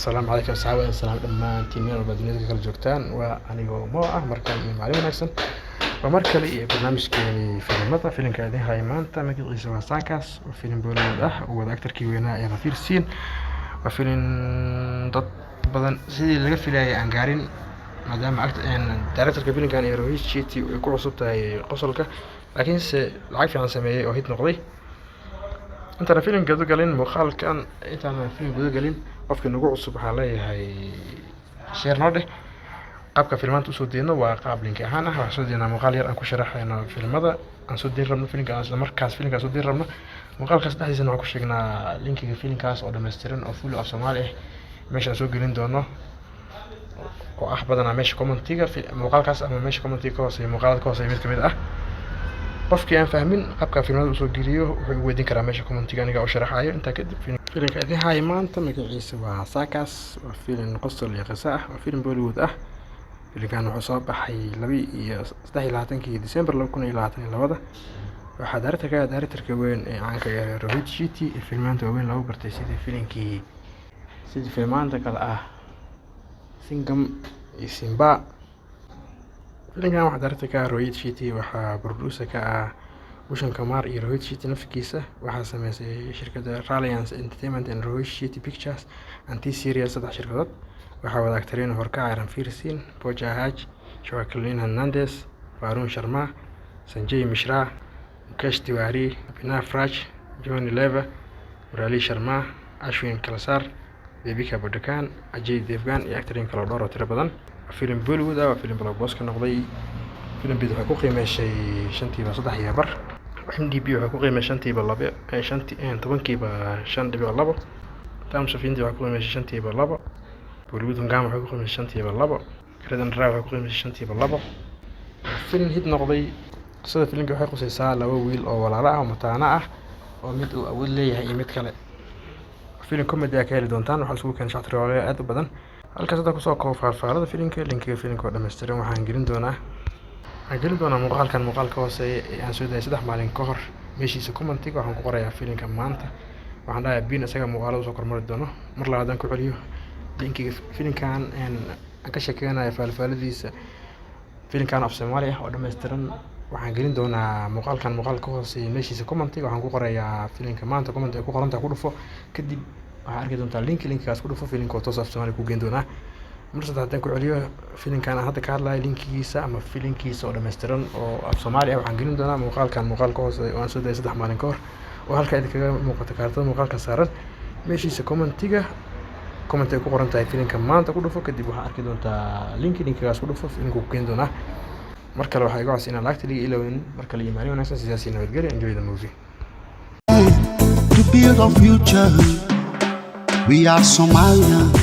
السلام عليكم صحابي السلام dhammaantiin meel walba dunida kala joogtaan waa anigoo Mo ah markan iyo maalin wanaagsan waa mar kale iyo barnaamijkeeni filimada filimka idin hay maanta magaciisa waa Saakaas waa filim Bollywood ah oo wada aktarkii weynaa ee Ranveer Singh waa filim dad badan sidii laga filayay aan gaarin maadaama directorka filimkan ee Rohit Shetty ay ku cusub tahay qosolka laakiin se lacag fiican sameeyay oo hit noqday inta filim gadu galin muuqaalkan inta filim gadu galin qofka nagu cusub waxa leeyahay share noo dheh qaabka filmaanta u soo deeno waa qaab link ahaan ah waxa soo deena muuqaal yar aan ku sharaxayno filmada aan soo deen rabno filimka isla markaas filimka soo deen rabno muuqaalkaas dhexdiisa waxaan ku sheegnaa linkiga filimkaas oo dhameystiran oo full af Soomaali ah meesha soo gelin doono oo ah badanaa meesha commentiga muuqaalkaas ama meesha commentiga ka hooseeya muuqaalada ka hooseeya mid kamid ah qofkii aan fahmin qaabka filmada u soo geliyo wuxuu weydiin karaa meesha commentiga aniga oo sharaxayo inta kadib filimka idin hay maanta magaciisa waa Saakaas waa filim qosol iyo qiso ah waa filim Bollywood ah filimkan wuxuu soo baxay 23 December 2022 waxaa directorka weyn ee caanka ah Rohit Shetty filmaanta weyn lagu bartay sidii filmaanta kale ah Singham iyo Simba filimkan waxaa directorka Rohit Shetty waxaa producer ka ah Bhushan Kumar iyo Rohit Shetty nafkiisa waxaa sameysay shirkadda Reliance Entertainment and Rohit Shetty Pictures and T-Series saddex shirkadood waxaa wada aktareen horkacay Ranveer Singh, Pooja Haj, Jacqueline Hernandez, Varun Sharma, Sanjay Mishra, Mukesh Tiwari, Abhinav Raj, Johnny Leva, Murali Sharma, Ashwin Kalsar, Deepika Padukone, Ajay Devgan iyo aktareen kale dhowr oo tiro badan filim Bollywood ah filim blockbuster noqday filim bid waxa ku qiimeysay 5.3 bar MDB waxa ku qiimeysay 10.2 Times of India waxa ku qiimeysay 5.2 Bollywood ngam waxa ku qiimeysay 5.2 Kredan Raa waxa ku qiimeysay 5.2 filim hit noqday qisada filimka waxay qosaysaa laba wiil oo walaalo ah oo mataana ah oo mid uu awood leeyahay iyo mid kale filim comedy ah ka heli doontaan waxa isku keenay shaqo aad u badan halkaas hadda ku soo koob faafaalada filimka linkiga filimka oo dhameystiran waxaan gelin doonaa muuqaalka hooseeya ee aan soo daayay 3 maalin ka hor meeshiisa commentiga waxaan ku qorayaa filimka maanta waxaan dhahay bin isaga muuqaalada soo kormari doono mar labaad ku celiyo linkiga filimkan aan ka sheekeynayo faafaaladiisa filimkan af Soomaali ah oo dhameystiran waxaan gelin doonaa muuqaalka hooseeya meeshiisa commentiga waxaan ku qorayaa filimka maanta comment ay ku qoran tahay ku dhufo kadib waxaan arki doontaa linkigaas ku dhufo filimka oo toos af Soomaali ku geen doonaa mar saddexaad ku celiyo filimkan hadda ka hadlayo linkigiisa ama filimkiisa oo dhameystiran oo af Soomaali ah waxaan gelin doonaa muuqaalka hooseeya oo aan soo daayay 3 maalin ka hor oo halka idin kaga muuqato kaartada muuqaalka saaran meeshiisa commentiga comment ay ku qoran tahay filimka maanta ku dhufo kadib waxaan arki doontaa linkigaas ku dhufo filimka ku geen doonaa mar kale waxay iga codsanayaan lacagta liga ilowin mar kale iyo maalin wanaagsan sidaas nabadgelyo enjoy the movie to build a future we are Somalia